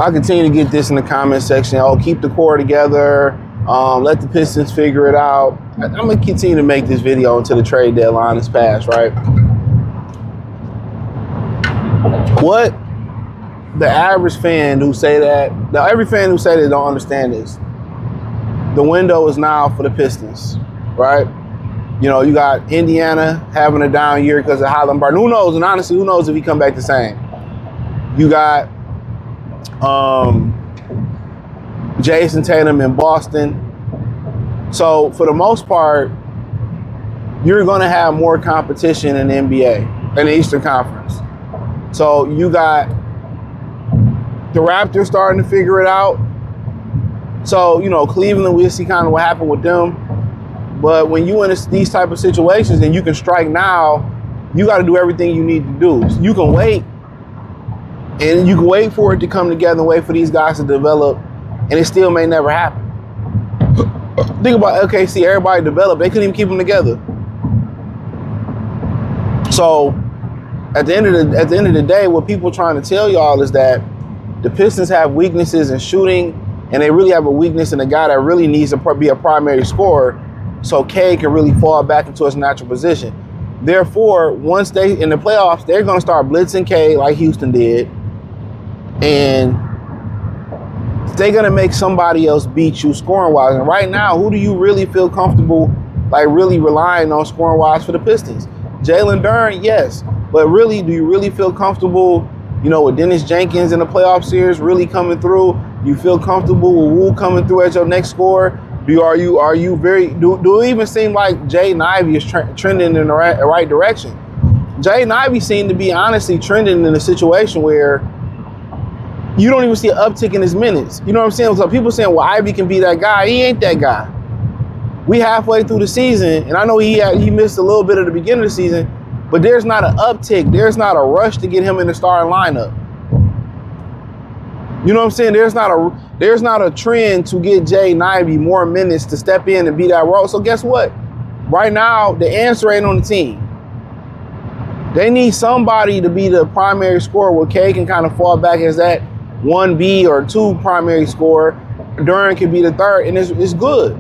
I'll continue to get this in the comment section. Oh, keep the core together. Let the Pistons figure it out. I'm going to continue to make this video until the trade deadline is passed, right? What the average fan who say that, every fan who say that don't understand this. The window is now for the Pistons, right? You know, you got Indiana having a down year because of Highland Barton. Who knows? And honestly, who knows if he come back the same? You got Jason Tatum in Boston. So for the most part, you're going to have more competition in the NBA, in the Eastern Conference. So you got the Raptors starting to figure it out. So, you know, Cleveland, we'll see kind of what happened with them. But when you in these type of situations and you can strike now, you got to do everything you need to do. So you can wait, and you can wait for it to come together and wait for these guys to develop, and it still may never happen. Think about OKC, everybody developed. They couldn't even keep them together. So at the end of the day, what people trying to tell y'all is that the Pistons have weaknesses in shooting, and they really have a weakness in a guy that really needs to be a primary scorer, so K can really fall back into his natural position. Therefore, once they in the playoffs, they're going to start blitzing K like Houston did, and they're going to make somebody else beat you scoring-wise. And right now, who do you really feel comfortable, like really relying on scoring-wise for the Pistons? Jalen Duren, yes. But really, do you really feel comfortable, you know, with Dennis Jenkins in the playoff series really coming through? You feel comfortable with Wu coming through as your next scorer? Do it even seem like Jaden Ivey is trending in the right direction? Jaden Ivey seemed to be honestly trending in a situation where you don't even see an uptick in his minutes. You know what I'm saying? So people saying, well, Ivey can be that guy. He ain't that guy. We halfway through the season, and I know he missed a little bit of the beginning of the season, but there's not an uptick. There's not a rush to get him in the starting lineup. You know what I'm saying? There's not a trend to get Jaden Ivey more minutes to step in and be that role. So guess what? Right now, the answer ain't on the team. They need somebody to be the primary scorer where K can kind of fall back as that 1B or 2 primary scorer. Duren can be the third, and it's good.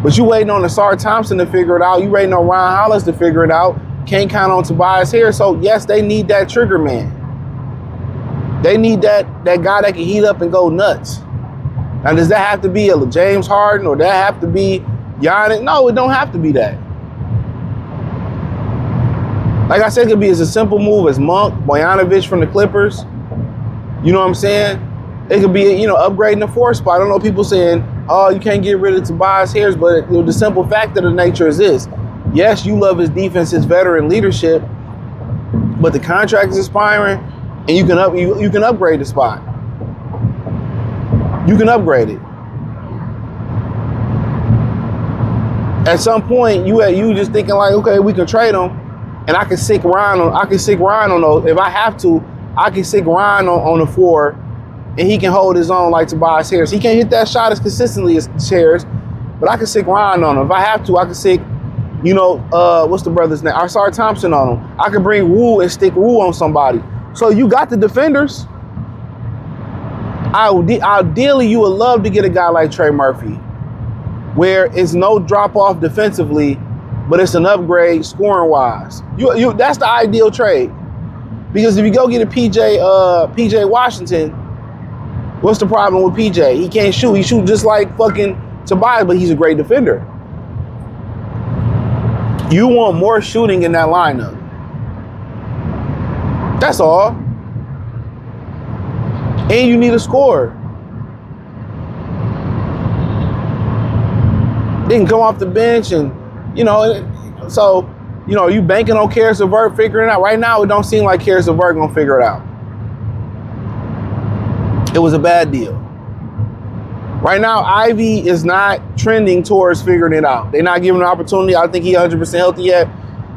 But you waiting on Asar Thompson to figure it out. You waiting on Ryan Hollis to figure it out. Can't count on Tobias Harris. So, yes, they need that trigger man. They need that guy that can heat up and go nuts. Now, does that have to be a James Harden or does that have to be Giannis? No, it don't have to be that. Like I said, it could be as a simple move as Monk, Bojanovic from the Clippers. You know what I'm saying? It could be, you know, upgrading the 4th spot. I don't know people saying, oh, you can't get rid of Tobias Harris, but the simple fact of the nature is this. Yes, you love his defense, his veteran leadership, but the contract is expiring, and you can upgrade the spot. You can upgrade it. At some point, you just thinking like, okay, we can trade him, and I can sick Ryan on those. If I have to, I can sick Ryan on the 4, and he can hold his own like Tobias Harris. He can't hit that shot as consistently as Harris, but I can sick Ryan on him. If I have to, I can sick, you know, what's the brother's name? Asar Thompson on him. I can bring Wu and stick Wu on somebody. So you got the defenders. Ideally, you would love to get a guy like Trey Murphy, where it's no drop-off defensively, but it's an upgrade scoring-wise. That's the ideal trade. Because if you go get a PJ Washington, what's the problem with PJ? He can't shoot. He shoots just like fucking Tobias, but he's a great defender. You want more shooting in that lineup. That's all. And you need a scorer. They can come off the bench and, you know, so, you know, you banking on Karis LeVert figuring it out. Right now, it don't seem like Karis LeVert gonna figure it out. It was a bad deal. Right now, Ivy is not trending towards figuring it out. They're not giving an opportunity. I think he's 100% healthy yet.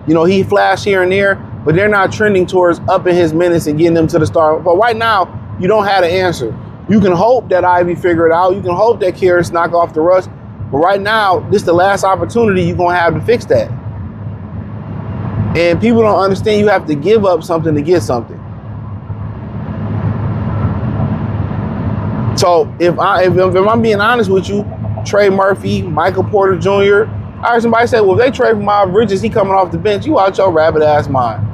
You know, he flashed here and there, but they're not trending towards upping his minutes and getting him to the start. But right now, you don't have an answer. You can hope that Ivy figure it out. You can hope that Karis knock off the rust. But right now, this is the last opportunity you're going to have to fix that. And people don't understand you have to give up something to get something. So if I'm being honest with you, Trey Murphy, Michael Porter Jr. I heard somebody say, well, if they trade for Miles Bridges, he coming off the bench. You out your rabbit ass mind.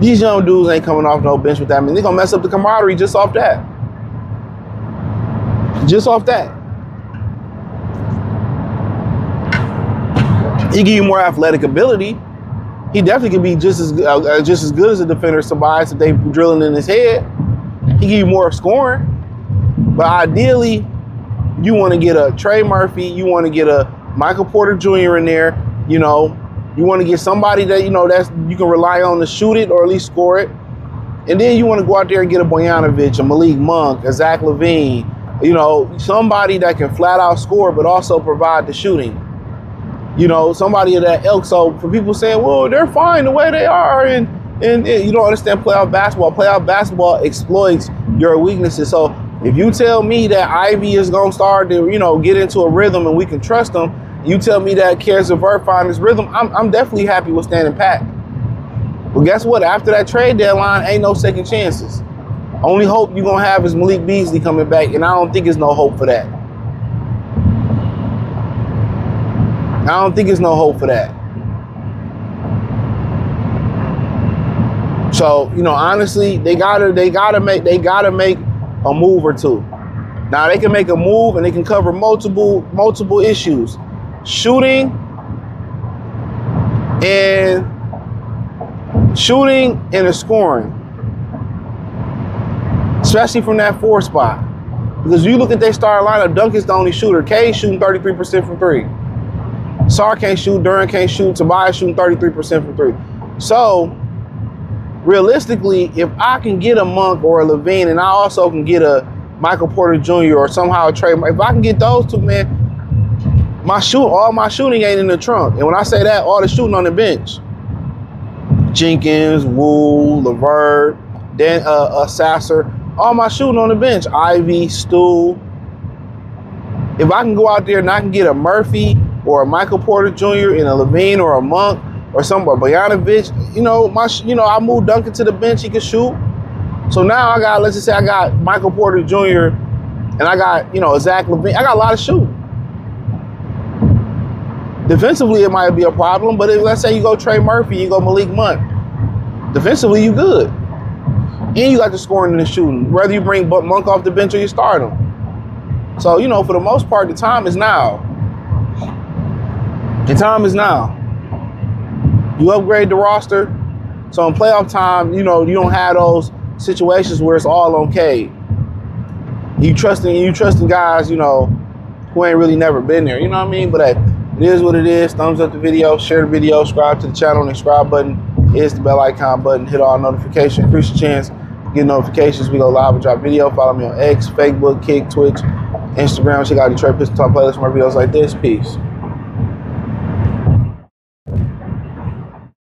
These young dudes ain't coming off no bench with that. I mean, they're gonna mess up the camaraderie just off that. Just off that. He give you more athletic ability. He definitely could be just as good as a defender as Tobias if they drilling in his head. He give you more scoring. But ideally, you want to get a Trey Murphy, you want to get a Michael Porter Jr. in there, you know, you want to get somebody that, you know, that's you can rely on to shoot it or at least score it. And then you want to go out there and get a Bojanovic, a Malik Monk, a Zach LaVine, you know, somebody that can flat out score but also provide the shooting. You know, somebody of that ilk. So for people saying, well, they're fine the way they are, and you don't understand playoff basketball. Playoff basketball exploits your weaknesses. So if you tell me that Ivy is going to start to, you know, get into a rhythm and we can trust him, you tell me that Caris LeVert find his rhythm, I'm definitely happy with standing pat. But guess what? After that trade deadline, ain't no second chances. Only hope you're going to have is Malik Beasley coming back, and I don't think there's no hope for that. I don't think there's no hope for that. So, you know, honestly, they gotta make a move or two. Now they can make a move and they can cover multiple issues. Shooting and the scoring. Especially from that 4 spot. Because you look at their starting lineup, Duncan's the only shooter. K's shooting 33% from 3. Sar can't shoot, Duran can't shoot, Tobias shooting 33% from 3. So, realistically, if I can get a Monk or a LaVine, and I also can get a Michael Porter Jr. or somehow a Trey, if I can get those two, man, all my shooting ain't in the trunk. And when I say that, all the shooting on the bench. Jenkins, Wu, LeVert, then Sasser, all my shooting on the bench. Ivy, Stu. If I can go out there and I can get a Murphy or a Michael Porter Jr. and a LaVine or a Monk or Bojanovic, I moved Duncan to the bench, he can shoot. So now let's just say I got Michael Porter Jr. and I got, Zach LaVine. I got a lot of shooting. Defensively, it might be a problem, but if, let's say you go Trey Murphy, you go Malik Monk. Defensively, you good. And you got the scoring and the shooting. Whether you bring Monk off the bench or you start him. So, for the most part, the time is now. The time is now. You upgrade the roster. So in playoff time, you don't have those situations where it's all on Cade. You trusting guys, who ain't really never been there. You know what I mean? But hey, it is what it is. Thumbs up the video, share the video, subscribe to the channel. The subscribe button is the bell icon button. Hit all notifications. Increase your chance to get notifications. We go live and drop video. Follow me on X, Facebook, Kick, Twitch, Instagram. Check out Detroit Pistons playlist for more videos like this. Peace.